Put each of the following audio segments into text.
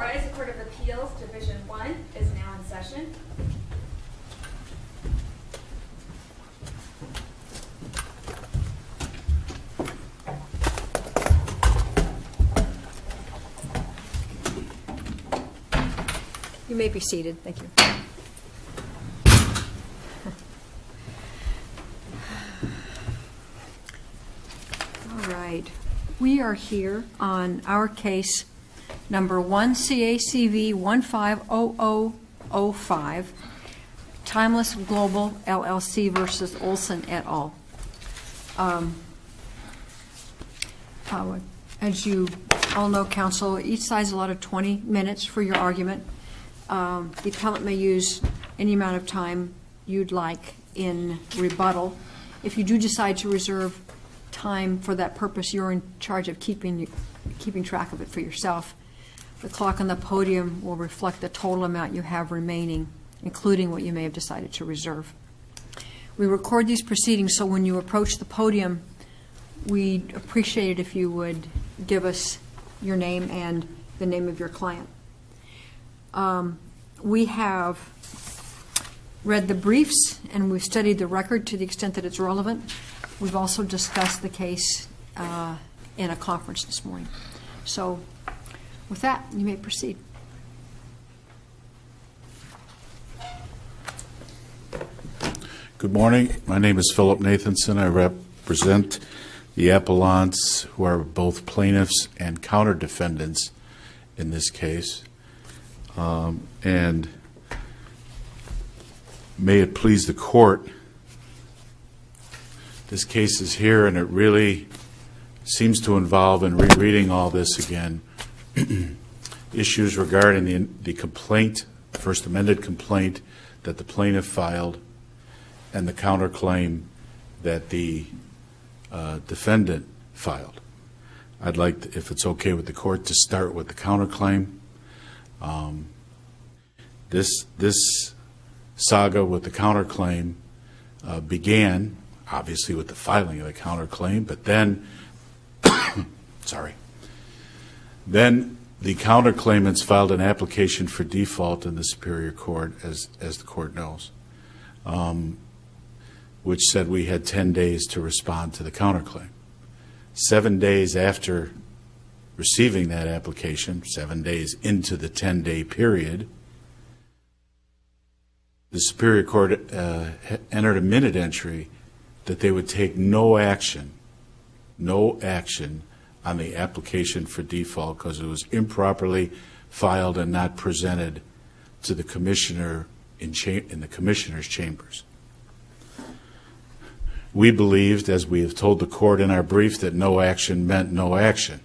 Rise Court of Appeals, Division 1 is now in session. You may be seated. Thank you. All right. We are here on our case number 1CACV150005, Timeless Global LLC versus Olson et al. As you all know, counsel, each side's allotted 20 minutes for your argument. The appellant may use any amount of time you'd like in rebuttal. If you do decide to reserve time for that purpose, you're in charge of keeping track of it for yourself. The clock on the podium will reflect the total amount you have remaining, including what you may have decided to reserve. We record these proceedings, so when you approach the podium, we'd appreciate it if you would give us your name and the name of your client. We have read the briefs and we've studied the record to the extent that it's relevant. We've also discussed the case in a conference this morning. So with that, you may proceed. Good morning. My name is Philip Nathanson. I represent the appellants, who are both plaintiffs and counter-defendants in this case. And may it please the court, this case is here and it really seems to involve, in rereading all this again, issues regarding the complaint, first amended complaint that the plaintiff filed and the counterclaim that the defendant filed. I'd like, if it's okay with the court, to start with the counterclaim. This saga with the counterclaim began, obviously, with the filing of the counterclaim, but then, then the counterclaimants filed an application for default in the Superior Court, as the court knows, which said we had 10 days to respond to the counterclaim. 7 days after receiving that application, 7 days into the 10-day period, the Superior Court entered a minute entry that they would take no action on the application for default because it was improperly filed and not presented to the commissioner in the commissioner's chambers. We believed, as we have told the court in our brief, that no action meant no action.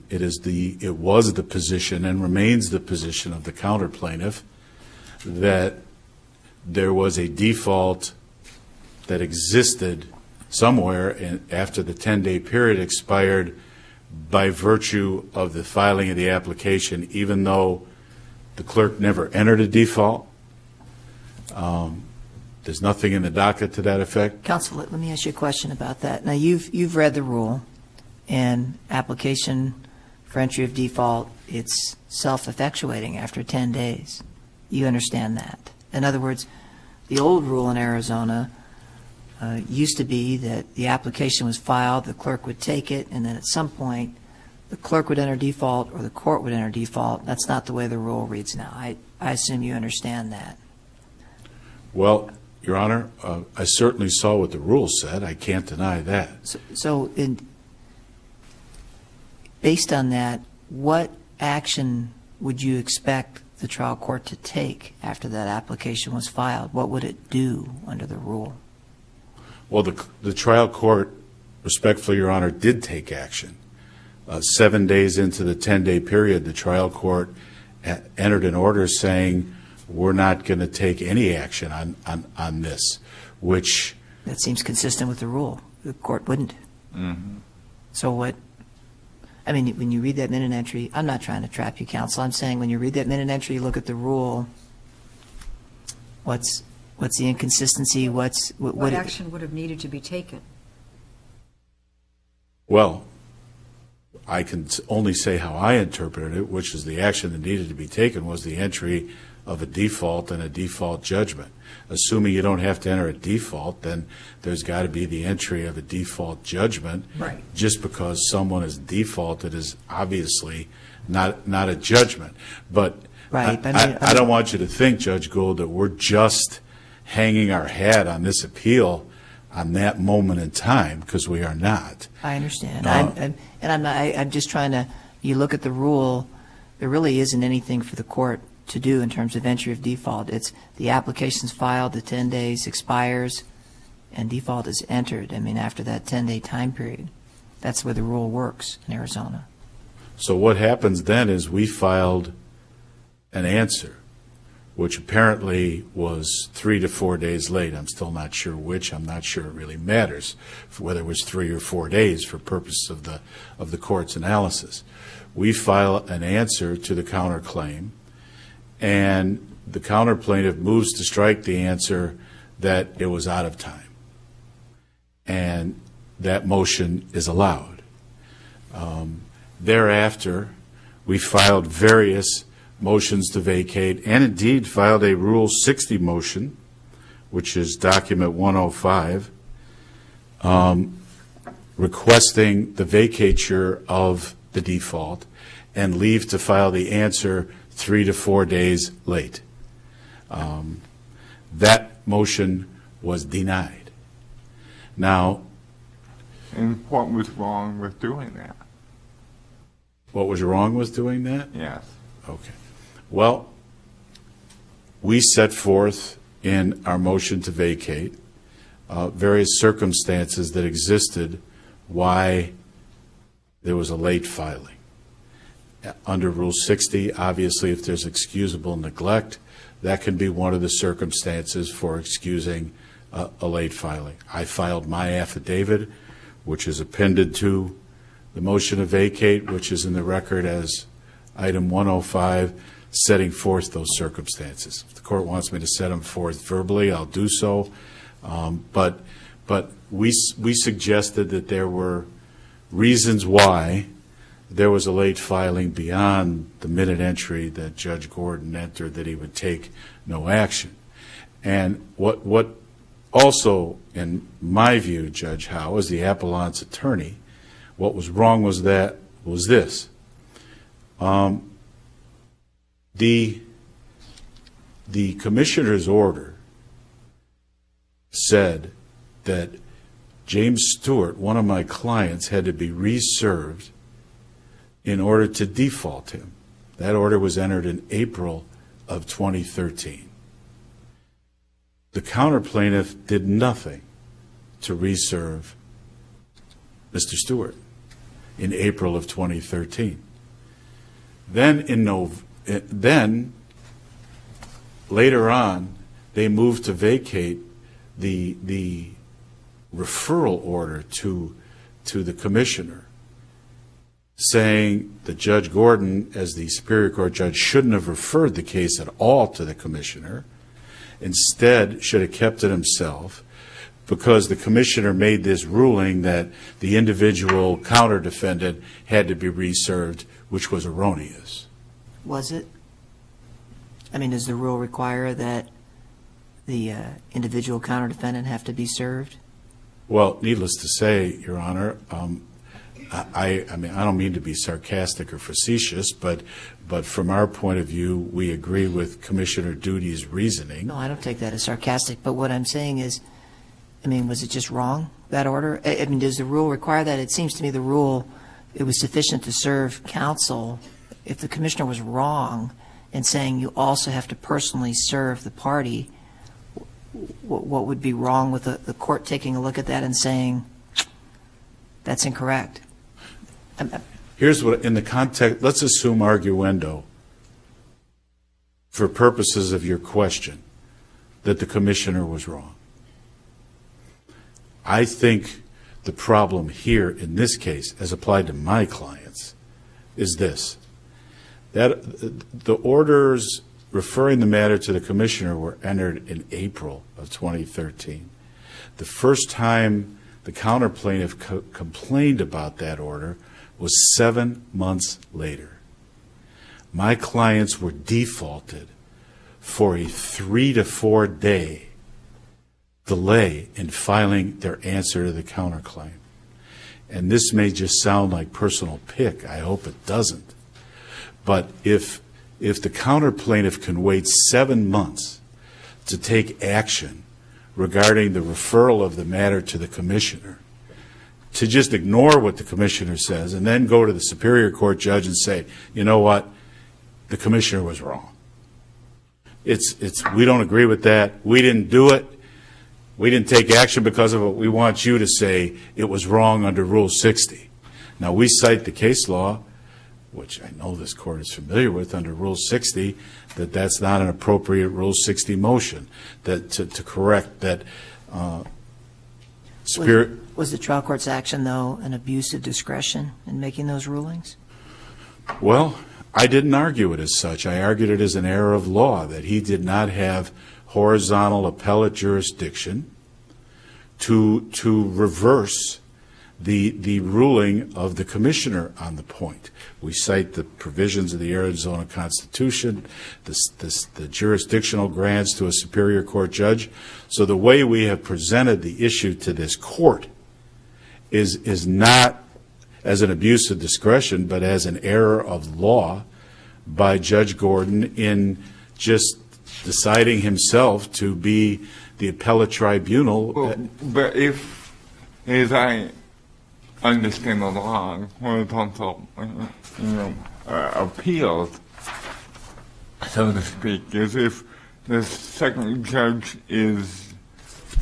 It was the position and remains the position of the counter plaintiff that there was a default that existed somewhere after the 10-day period expired by virtue of the filing of the application, even though the clerk never entered a default. There's nothing in the docket to that effect. Counsel, let me ask you a question about that. Now, you've read the rule, and application for entry of default, it's self-effectuating after 10 days. You understand that. In other words, the old rule in Arizona used to be that the application was filed, the clerk would take it, and then at some point the clerk would enter default or the court would enter default. That's not the way the rule reads now. I assume you understand that. Well, Your Honor, I certainly saw what the rule said. I can't deny that. So based on that, what action would you expect the trial court to take after that application was filed? What would it do under the rule? Well, the trial court, respectfully, Your Honor, did take action. 7 days into the 10-day period, the trial court entered an order saying we're not going to take any action on this, which... That seems consistent with the rule. The court wouldn't. Mm-hmm. So what... I mean, when you read that minute entry, I'm not trying to trap you, counsel. I'm saying when you read that minute entry, you look at the rule, what's the inconsistency? What action would have needed to be taken? Well, I can only say how I interpreted it, which is the action that needed to be taken was the entry of a default and a default judgment. Assuming you don't have to enter a default, then there's got to be the entry of a default judgment. Right. Just because someone is defaulted is obviously not a judgment. But Right. I don't want you to think, Judge Gould, that we're just hanging our hat on this appeal on that moment in time, because we are not. I understand. I'm just trying to, you look at the rule, there really isn't anything for the court to do in terms of entry of default. It's the application's filed, the 10 days expires, and default is entered. I mean, after that 10-day time period. That's where the rule works in Arizona. So what happens then is we filed an answer, which apparently was 3 to 4 days late. I'm still not sure which. I'm not sure it really matters whether it was 3 or 4 days for purposes of the court's analysis. We file an answer to the counterclaim, and the counter plaintiff moves to strike the answer that it was out of time. And that motion is allowed. Thereafter, we filed various motions to vacate, and indeed filed a Rule 60 motion, which is document 105, requesting the vacature of the default and leave to file the answer 3 to 4 days late. That motion was denied. Now, And what was wrong with doing that? what was wrong with doing that? Yes. Okay. Well, we set forth in our motion to vacate various circumstances that existed why there was a late filing. Under Rule 60, obviously, if there's excusable neglect, that can be one of the circumstances for excusing a late filing. I filed my affidavit, which is appended to the motion to vacate, which is in the record as item 105, setting forth those circumstances. If the court wants me to set them forth verbally, I'll do so. But we suggested that there were reasons why there was a late filing beyond the minute entry that Judge Gordon entered, that he would take no action. And what also, in my view, Judge Howe, as the appellant's attorney, what was wrong was this. The commissioner's order said that James Stewart, one of my clients, had to be reserved in order to default him. That order was entered in April of 2013. The counterplaintiff did nothing to reserve Mr. Stewart in April of 2013. Then later on, they moved to vacate the referral order to the commissioner, saying that Judge Gordon, as the Superior Court judge, shouldn't have referred the case at all to the commissioner. Instead, should have kept it himself, because the commissioner made this ruling that the individual counter-defendant had to be reserved, which was erroneous. Was it? I mean, does the rule require that the individual counter-defendant have to be served? Well, needless to say, Your Honor, I mean, I don't mean to be sarcastic or facetious, but from our point of view, we agree with Commissioner Duty's reasoning. No, I don't take that as sarcastic, but what I'm saying is, I mean, was it just wrong, that order? I mean, does the rule require that? It seems to me the rule, it was sufficient to serve counsel. If the commissioner was wrong in saying you also have to personally serve the party, what would be wrong with the court taking a look at that and saying, that's incorrect? Here's what, in the context, let's assume arguendo, for purposes of your question, that the commissioner was wrong. I think the problem here in this case, as applied to my clients, is this: that the orders referring the matter to the commissioner were entered in April of 2013. The first time the counterplaintiff complained about that order was 7 months later. My clients were defaulted for a 3 to 4 day delay in filing their answer to the counterclaim. And this may just sound like personal pick. I hope it doesn't. But if the counter plaintiff can wait 7 months to take action regarding the referral of the matter to the commissioner, to just ignore what the commissioner says and then go to the Superior Court judge and say, you know what, the commissioner was wrong. We don't agree with that. We didn't do it. We didn't take action because of it. We want you to say it was wrong under Rule 60. Now, we cite the case law, which I know this court is familiar with, under Rule 60, that that's not an appropriate Rule 60 motion, that to correct that spirit. Was the trial court's action, though, an abuse of discretion in making those rulings? Well, I didn't argue it as such. I argued it as an error of law, that he did not have horizontal appellate jurisdiction to reverse the ruling of the commissioner on the point. We cite the provisions of the Arizona Constitution, the jurisdictional grants to a Superior Court judge. So the way we have presented the issue to this court is not as an abuse of discretion, but as an error of law by Judge Gordon in just deciding himself to be the appellate tribunal. Well, but if, as I understand the law, horizontal, appeals, so to speak, is if the second judge is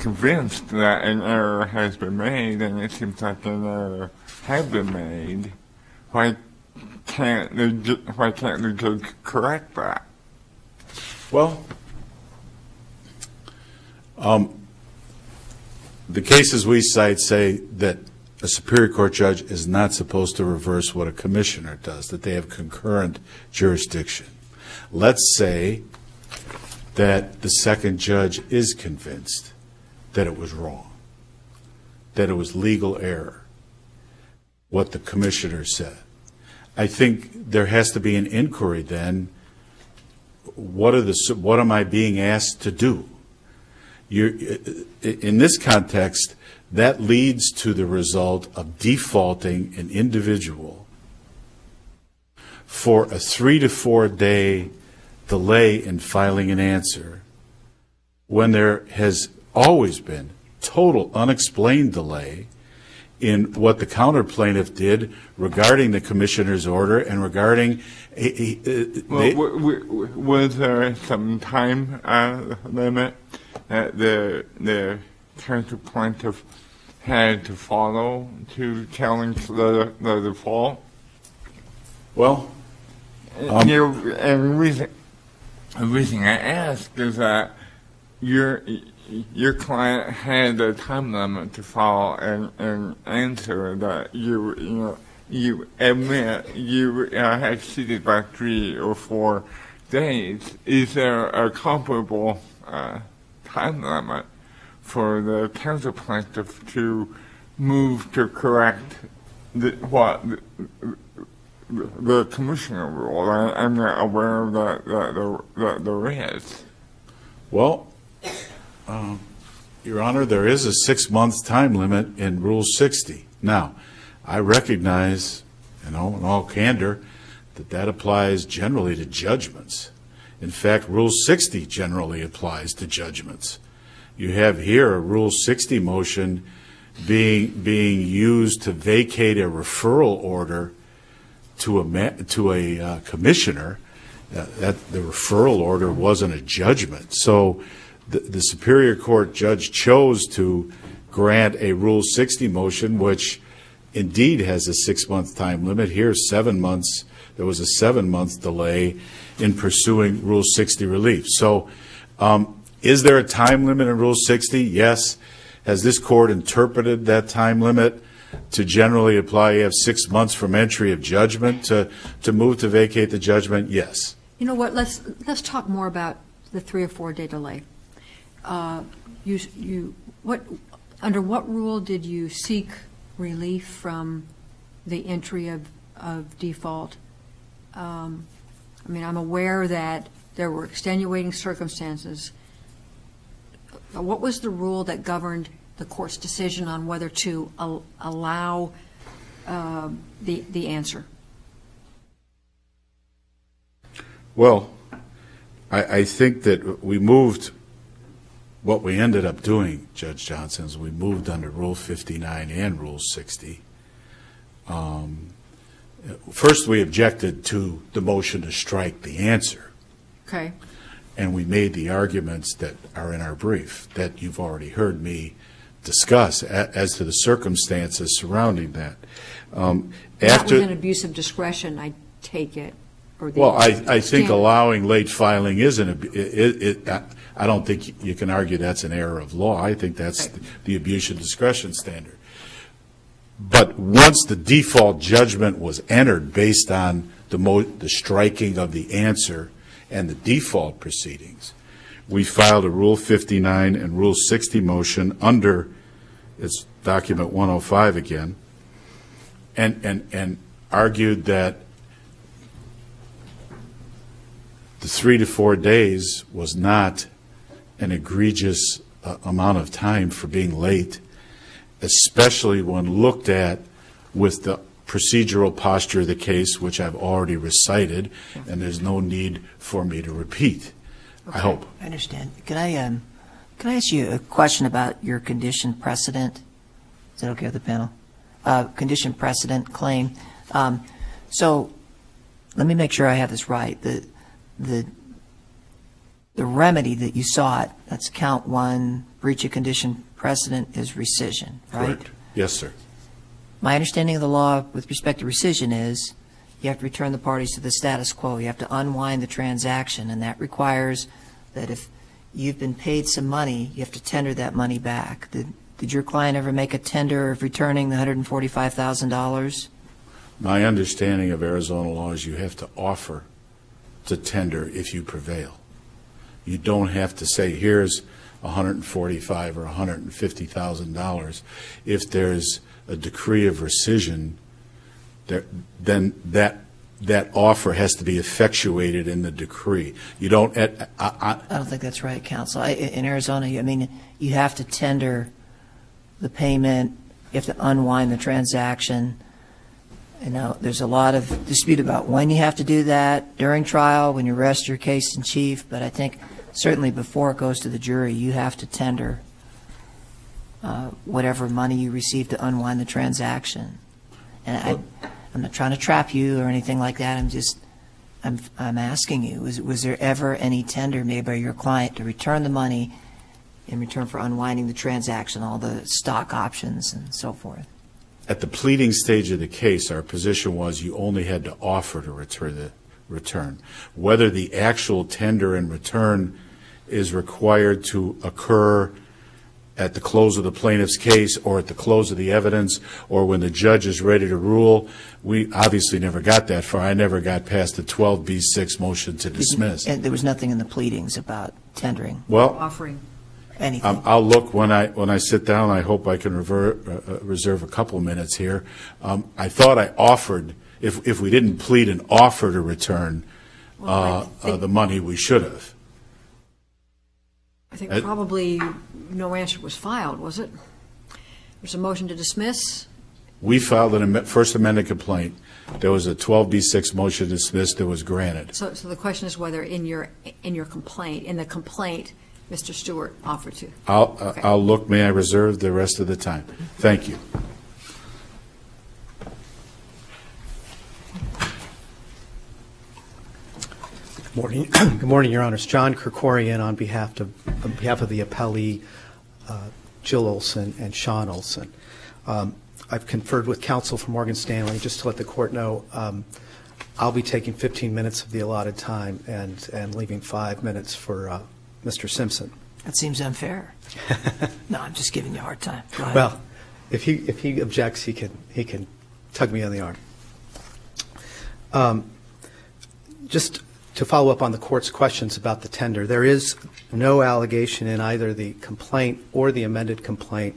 convinced that an error has been made, and it seems like an error has been made, why can't the judge correct that? Well, the cases we cite say that a Superior Court judge is not supposed to reverse what a commissioner does, that they have concurrent jurisdiction. Let's say that the second judge is convinced that it was wrong, that it was legal error, what the commissioner said. I think there has to be an inquiry then. What am I being asked to do? In this context, that leads to the result of defaulting an individual for a 3 to 4 day delay in filing an answer when there has always been total unexplained delay in what the counter plaintiff did regarding the commissioner's order and regarding was there some time limit that the counter plaintiff had to follow to challenge the default? Well, and the reason I ask is that your client had a time limit to file an answer that you admit you exceeded by 3 or 4 days. Is there a comparable time limit for the counter plaintiff to move to correct the commissioner rule? I'm not aware of that there is. Well, Your Honor, there is a 6-month time limit in Rule 60. Now, I recognize, in all candor, that applies generally to judgments. In fact, Rule 60 generally applies to judgments. You have here a Rule 60 motion being used to vacate a referral order to a commissioner. That the referral order wasn't a judgment. So the Superior Court judge chose to grant a Rule 60 motion, which indeed has a 6-month time limit. Here, 7 months. There was a 7-month delay in pursuing Rule 60 relief. So is there a time limit in Rule 60? Yes. Has this court interpreted that time limit to generally apply? You have 6 months from entry of judgment to move to vacate the judgment? Yes. You know what? Let's talk more about the 3 or 4 day delay. Under what rule did you seek relief from the entry of default. I mean, I'm aware that there were extenuating circumstances. What was the rule that governed the court's decision on whether to allow the answer? Well, I think that we moved, what we ended up doing, Judge Johnson, is we moved under Rule 59 and Rule 60. First, we objected to the motion to strike the answer. Okay. And we made the arguments that are in our brief that you've already heard me discuss as to the circumstances surrounding that. That was an abuse of discretion, I take it. Well, I think allowing late filing is I don't think you can argue that's an error of law. I think that's the abuse of discretion standard. But once the default judgment was entered based on the striking of the answer and the default proceedings, we filed a Rule 59 and Rule 60 motion under its document 105 again, and argued that the 3 to 4 days was not an egregious amount of time for being late, especially when looked at with the procedural posture of the case, which I've already recited, and there's no need for me to repeat. Okay. I hope. I understand. Can I ask you a question about your condition precedent? Is that okay with the panel? Condition precedent claim. So let me make sure I have this right. The remedy that you sought, that's count 1, breach of condition precedent, is rescission, right? Correct. Yes, sir. My understanding of the law with respect to rescission is you have to return the parties to the status quo. You have to unwind the transaction, and that requires that if you've been paid some money, you have to tender that money back. Did your client ever make a tender of returning the $145,000? My understanding of Arizona law is you have to offer to tender if you prevail. You don't have to say, here's $145,000 or $150,000. If there's a decree of rescission, then that offer has to be effectuated in the decree. You don't. I don't think that's right, counsel. In Arizona, I mean, you have to tender the payment. You have to unwind the transaction. You know, there's a lot of dispute about when you have to do that during trial, when you rest your case in chief. But I think certainly before it goes to the jury, you have to tender whatever money you receive to unwind the transaction. And I'm not trying to trap you or anything like that. I'm asking you, was there ever any tender made by your client to return the money in return for unwinding the transaction, all the stock options and so forth? At the pleading stage of the case, our position was you only had to offer to return. Whether the actual tender and return is required to occur at the close of the plaintiff's case or at the close of the evidence or when the judge is ready to rule, we obviously never got that far. I never got past the 12B6 motion to dismiss. And there was nothing in the pleadings about tendering? Well, Offering. Anything? I'll look when I sit down. I hope I can reserve a couple minutes here. I thought I offered, if we didn't plead an offer to return the money, we should have. I think probably no answer was filed, was it? There's a motion to dismiss. We filed a first amended complaint. There was a 12B6 motion to dismiss that was granted. So the question is whether in your complaint, Mr. Stewart offered to. I'll look. May I reserve the rest of the time? Thank you. Good morning. Good morning, Your Honors. John Kerkorian on behalf of the appellee, Jill Olson and Sean Olson. I've conferred with counsel from Morgan Stanley. Just to let the court know, I'll be taking 15 minutes of the allotted time and leaving 5 minutes for Mr. Simpson. That seems unfair. No, I'm just giving you a hard time. Go ahead. Well, if he objects, he can tug me on the arm. Just to follow up on the court's questions about the tender, there is no allegation in either the complaint or the amended complaint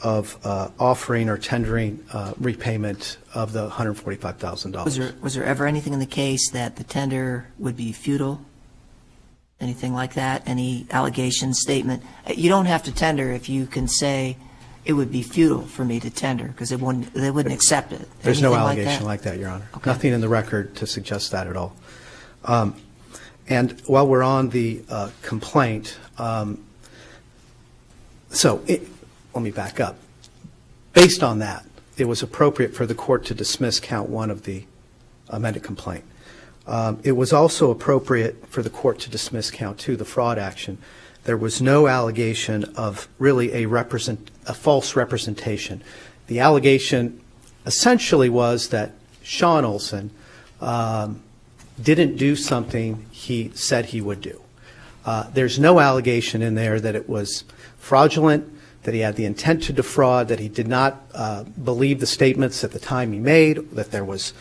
offering or tendering repayment of the $145,000. Was there ever anything in the case that the tender would be futile? Anything like that? Any allegation, statement? You don't have to tender if you can say it would be futile for me to tender because they wouldn't accept it. There's no Anything allegation like that, Your Honor. Okay. Nothing in the record to suggest that at all. And while we're on the complaint, let me back up. Based on that, it was appropriate for the court to dismiss count 1 of the amended complaint. It was also appropriate for the court to dismiss count 2, the fraud action. There was no allegation of really a false representation. The allegation essentially was that Sean Olson didn't do something he said he would do. There's no allegation in there that it was fraudulent, that he had the intent to defraud, that he did not believe the statements at the time he made, that there was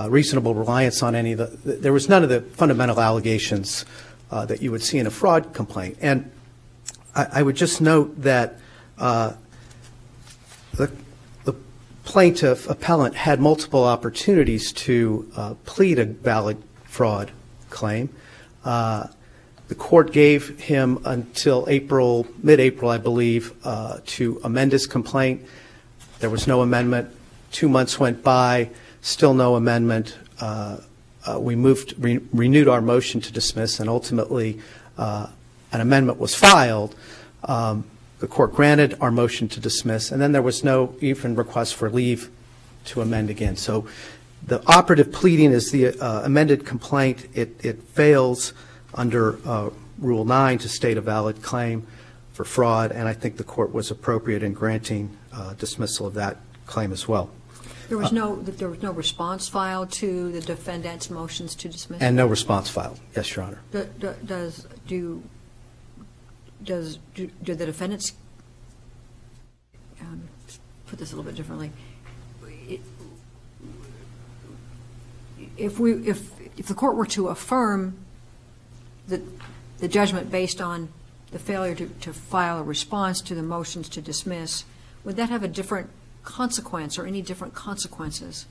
reasonable reliance on any of there was none of the fundamental allegations that you would see in a fraud complaint. And I would just note that the plaintiff appellant had multiple opportunities to plead a valid fraud claim. The court gave him until mid-April, I believe, to amend his complaint. There was no amendment. 2 months went by, still no amendment. We renewed our motion to dismiss, and ultimately an amendment was filed. The court granted our motion to dismiss, and then there was no even request for leave to amend again. So the operative pleading is the amended complaint. It fails under Rule 9 to state a valid claim for fraud, and I think the court was appropriate in granting dismissal of that claim as well. There was no response filed to the defendant's motions to dismiss? And no response filed. Yes, Your Honor. Do the defendants, put this a little bit differently, if the court were to affirm the judgment based on the failure to file a response to the motions to dismiss, would that have a different consequence or any different consequences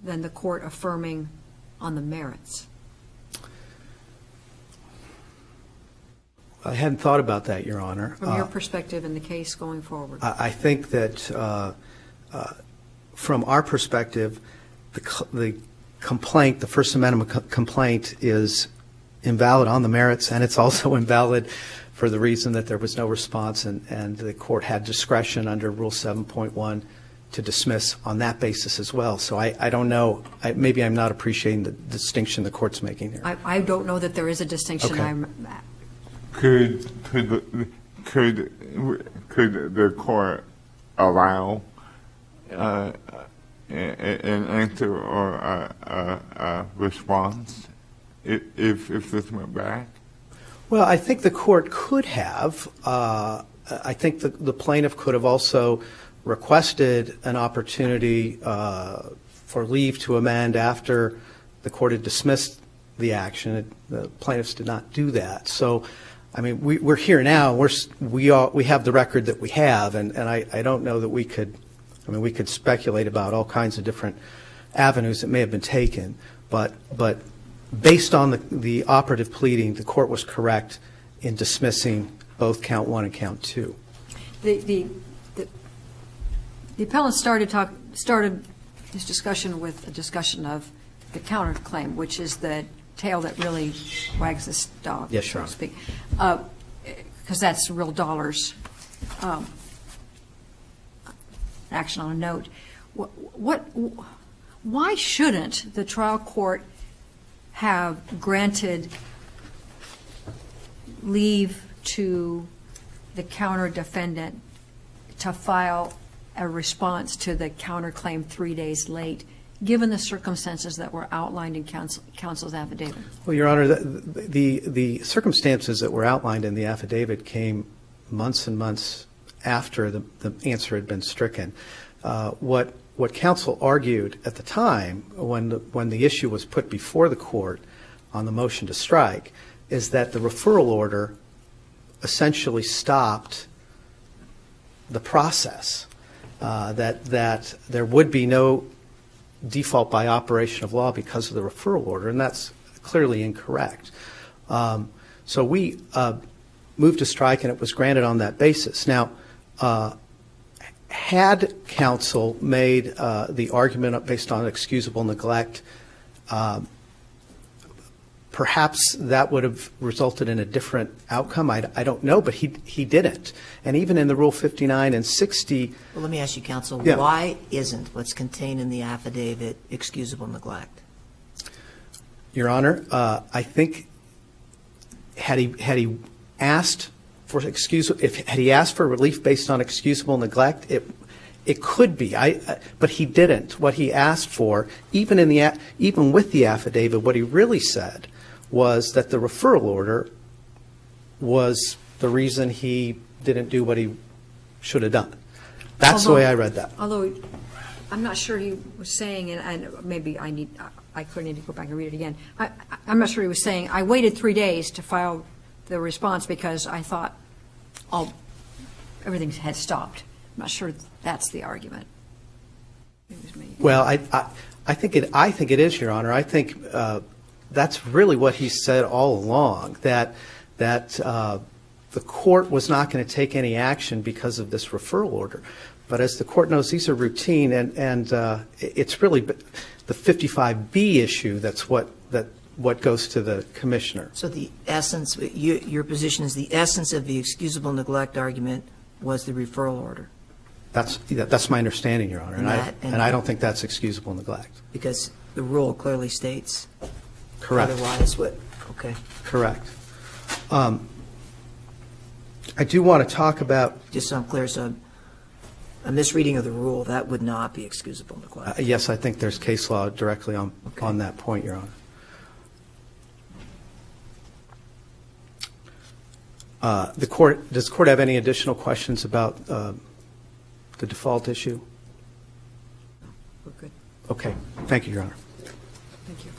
than the court affirming on the merits? I hadn't thought about that, Your Honor. From your perspective in the case going forward. I think that from our perspective, the complaint, the First Amendment complaint, is invalid on the merits, and it's also invalid for the reason that there was no response, and the court had discretion under Rule 7.1 to dismiss on that basis as well. So I don't know. Maybe I'm not appreciating the distinction the court's making there. I don't know that there is a distinction. Okay. Could the court allow an answer or a response if this went back? Well, I think the court could have. I think the plaintiff could have also requested an opportunity for leave to amend after the court had dismissed the action. The plaintiffs did not do that. So, I mean, we're here now. We have the record that we have, and I don't know that we could. I mean, we could speculate about all kinds of different avenues that may have been taken, but based on the operative pleading, the court was correct in dismissing both count 1 and count 2. The appellant started his discussion with a discussion of the counterclaim, which is the tail that really wags this dog, yes, so Your to speak, because that's real dollars. Action on a note. Why shouldn't the trial court have granted leave to the counter defendant to file a response to the counterclaim 3 days late, given the circumstances that were outlined in counsel's affidavit? Well, Your Honor, the circumstances that were outlined in the affidavit came months and months after the answer had been stricken. What counsel argued at the time, when the issue was put before the court on the motion to strike, is that the referral order essentially stopped the process, that there would be no default by operation of law because of the referral order, and that's clearly incorrect. So we moved to strike, and it was granted on that basis. Now, had counsel made the argument based on excusable neglect, perhaps that would have resulted in a different outcome. I don't know, but he didn't. And even in the Rule 59 and 60. Well, let me ask you, counsel, Yeah. why isn't what's contained in the affidavit excusable neglect? Your Honor, I think had he asked for had he asked for relief based on excusable neglect, it could be. But he didn't. What he asked for, even with the affidavit, what he really said was that the referral order was the reason he didn't do what he should have done. That's the way I read that. Although I'm not sure he was saying, and maybe I could need to go back and read it again. I'm not sure he was saying, I waited 3 days to file the response because I thought everything had stopped. I'm not sure that's the argument. It was me. Well, I think it is, Your Honor. I think that's really what he said all along, that the court was not going to take any action because of this referral order. But as the court knows, these are routine, and it's really the 55B issue that's what goes to the commissioner. So the essence, your position is the essence of the excusable neglect argument was the referral order? That's my understanding, Your Honor, and I don't think that's excusable neglect. Because the rule clearly states Correct. otherwise. Okay. Correct. I do want to talk about. Just so I'm clear, so a misreading of the rule, that would not be excusable neglect. Yes, I think there's case law directly on that point, Your Honor. Does the court have any additional questions about the default issue? We're good. Okay. Thank you, Your Honor. Thank you.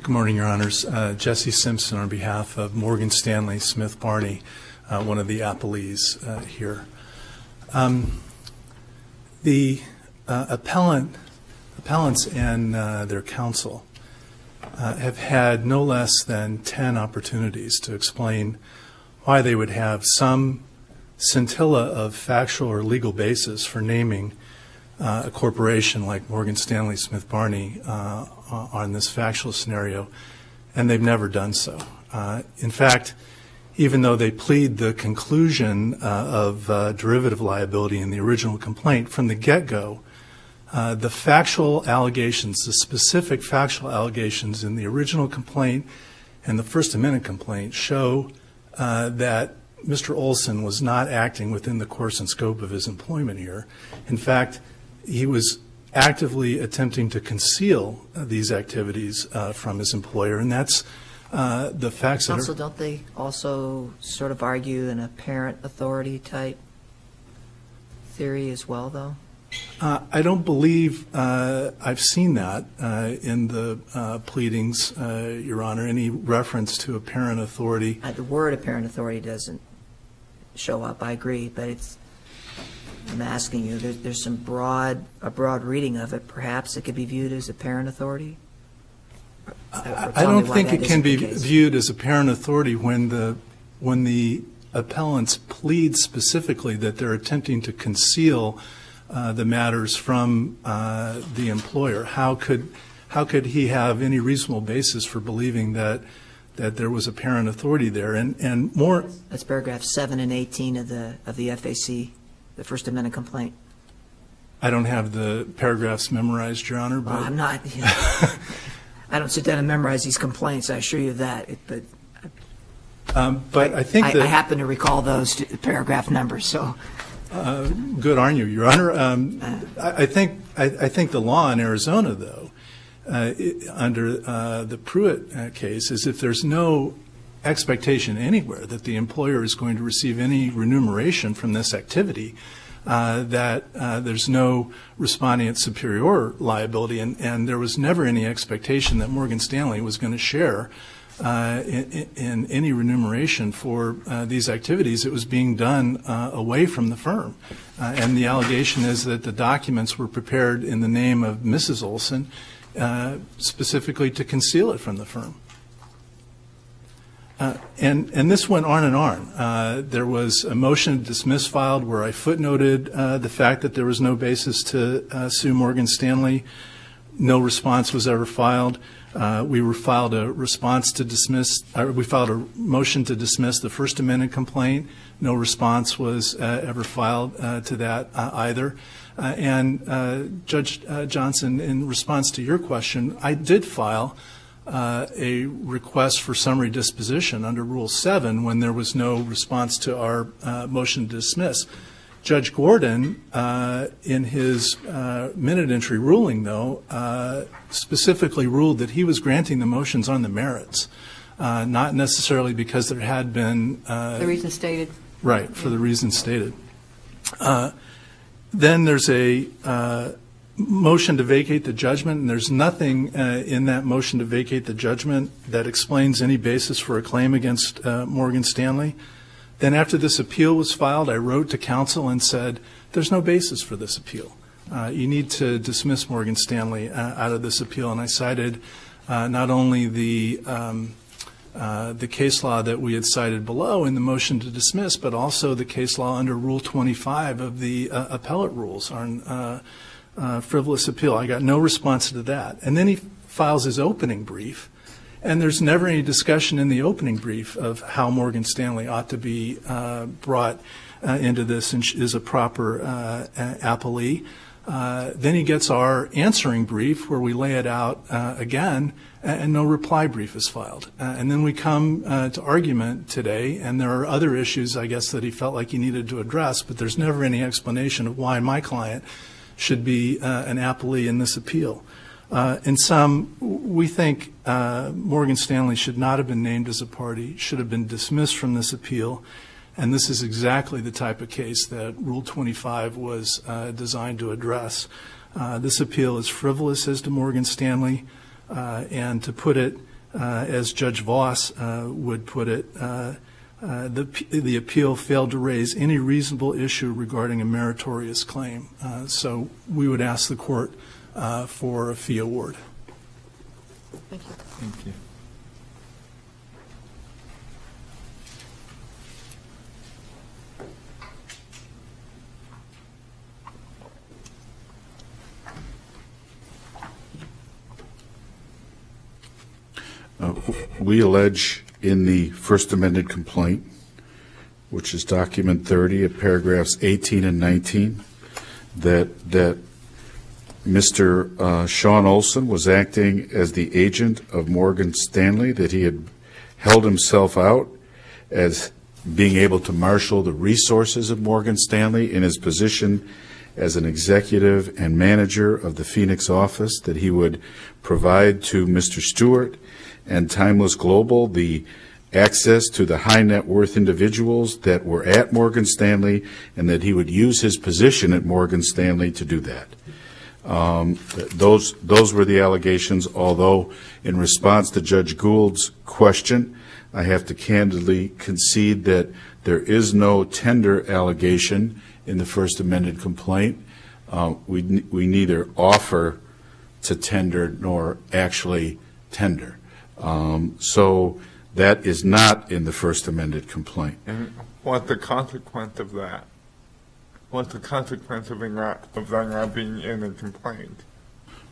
Good morning, Your Honors. Jesse Simpson on behalf of Morgan Stanley Smith Barney, one of the appellees here. The appellants and their counsel have had no less than 10 opportunities to explain why they would have some scintilla of factual or legal basis for naming a corporation like Morgan Stanley Smith Barney on this factual scenario, and they've never done so. In fact, even though they plead the conclusion of derivative liability in the original complaint, from the get-go, the factual allegations, the specific factual allegations in the original complaint and the First Amendment complaint show that Mr. Olson was not acting within the course and scope of his employment here. In fact, he was actively attempting to conceal these activities from his employer, and that's the facts that are... Counsel, don't they also sort of argue an apparent authority type theory as well, though? I don't believe I've seen that in the pleadings, Your Honor, any reference to apparent authority. The word apparent authority doesn't show up, I agree, but I'm asking you, there's a broad reading of it. Perhaps it could be viewed as apparent authority? I don't think it can be viewed as apparent authority when the appellants plead specifically that they're attempting to conceal the matters from the employer. How could he have any reasonable basis for believing that there was apparent authority there? And more. That's paragraph 7 and 18 of the FAC, the First Amendment complaint. I don't have the paragraphs memorized, Your Honor. But I'm not. I don't sit down and memorize these complaints. I assure you that. But I think that I happen to recall those paragraph numbers. So. Good on you, Your Honor. I think the law in Arizona, though, under the Pruitt case, is if there's no expectation anywhere that the employer is going to receive any remuneration from this activity, that there's no respondent superior liability, and there was never any expectation that Morgan Stanley was going to share in any remuneration for these activities. It was being done away from the firm. And the allegation is that the documents were prepared in the name of Mrs. Olson, specifically to conceal it from the firm. And this went on and on. There was a motion to dismiss filed where I footnoted the fact that there was no basis to sue Morgan Stanley. No response was ever filed. We filed a response to dismiss. We filed a motion to dismiss the First Amendment complaint. No response was ever filed to that either. And Judge Johnson, in response to your question, I did file a request for summary disposition under Rule 7 when there was no response to our motion to dismiss. Judge Gordon, in his minute entry ruling, though, specifically ruled that he was granting the motions on the merits, not necessarily because there had been The reason stated. right, for the reasons stated. Then there's a motion to vacate the judgment, and there's nothing in that motion to vacate the judgment that explains any basis for a claim against Morgan Stanley. Then after this appeal was filed, I wrote to counsel and said, there's no basis for this appeal. You need to dismiss Morgan Stanley out of this appeal. And I cited not only the case law that we had cited below in the motion to dismiss, but also the case law under Rule 25 of the appellate rules on frivolous appeal. I got no response to that. And then he files his opening brief, and there's never any discussion in the opening brief of how Morgan Stanley ought to be brought into this and is a proper appellee. Then he gets our answering brief where we lay it out again, and no reply brief is filed. And then we come to argument today, and there are other issues, I guess, that he felt like he needed to address, but there's never any explanation of why my client should be an appellee in this appeal. In sum, we think Morgan Stanley should not have been named as a party, should have been dismissed from this appeal, and this is exactly the type of case that Rule 25 was designed to address. This appeal is frivolous as to Morgan Stanley, and to put it as Judge Voss would put it, the appeal failed to raise any reasonable issue regarding a meritorious claim. So we would ask the court for a fee award. Thank you. Thank you. We allege in the First Amended complaint, which is document 30 at paragraphs 18 and 19, that Mr. Sean Olson was acting as the agent of Morgan Stanley, that he had held himself out as being able to marshal the resources of Morgan Stanley in his position as an executive and manager of the Phoenix office, that he would provide to Mr. Stewart and Timeless Global the access to the high net worth individuals that were at Morgan Stanley, and that he would use his position at Morgan Stanley to do that. Those were the allegations, although in response to Judge Gould's question, I have to candidly concede that there is no tender allegation in the First Amended complaint. We neither offer to tender nor actually tender. So that is not in the First Amended complaint. And what's the consequence of that? What's the consequence of that not being in the complaint?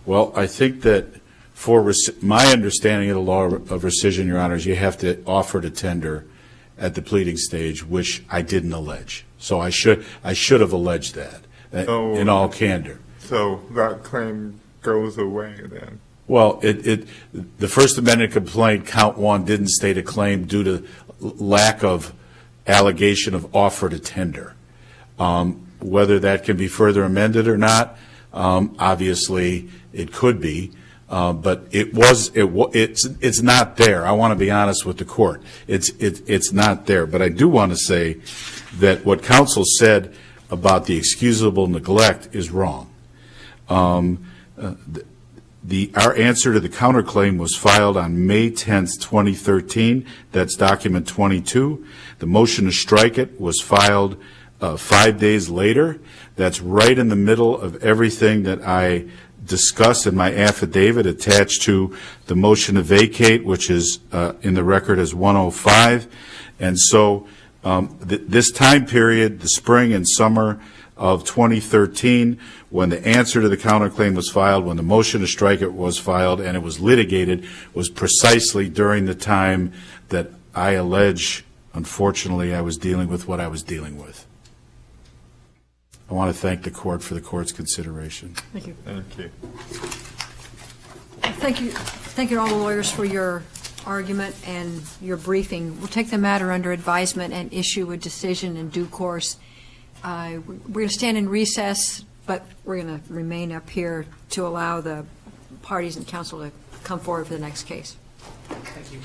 Well, I think that for my understanding of the law of rescission, Your Honors, you have to offer to tender at the pleading stage, which I didn't allege. So I should have alleged that in all candor. So that claim goes away then? Well, the First Amendment complaint, count one, didn't state a claim due to lack of allegation of offer to tender. Whether that can be further amended or not, obviously it could be, but it's not there. I want to be honest with the court. It's not there. But I do want to say that what counsel said about the excusable neglect is wrong. Our answer to the counterclaim was filed on May 10th, 2013. That's document 22. The motion to strike it was filed 5 days later. That's right in the middle of everything that I discussed in my affidavit attached to the motion to vacate, which is in the record as 105. And so this time period, the spring and summer of 2013, when the answer to the counterclaim was filed, when the motion to strike it was filed, and it was litigated, was precisely during the time that I allege, unfortunately, I was dealing with what I was dealing with. I want to thank the court for the court's consideration. Thank you. Thank you. Thank you. Thank you to all the lawyers for your argument and your briefing. We'll take the matter under advisement and issue a decision in due course. We're going to stand in recess, but we're going to remain up here to allow the parties and counsel to come forward for the next case. Thank you.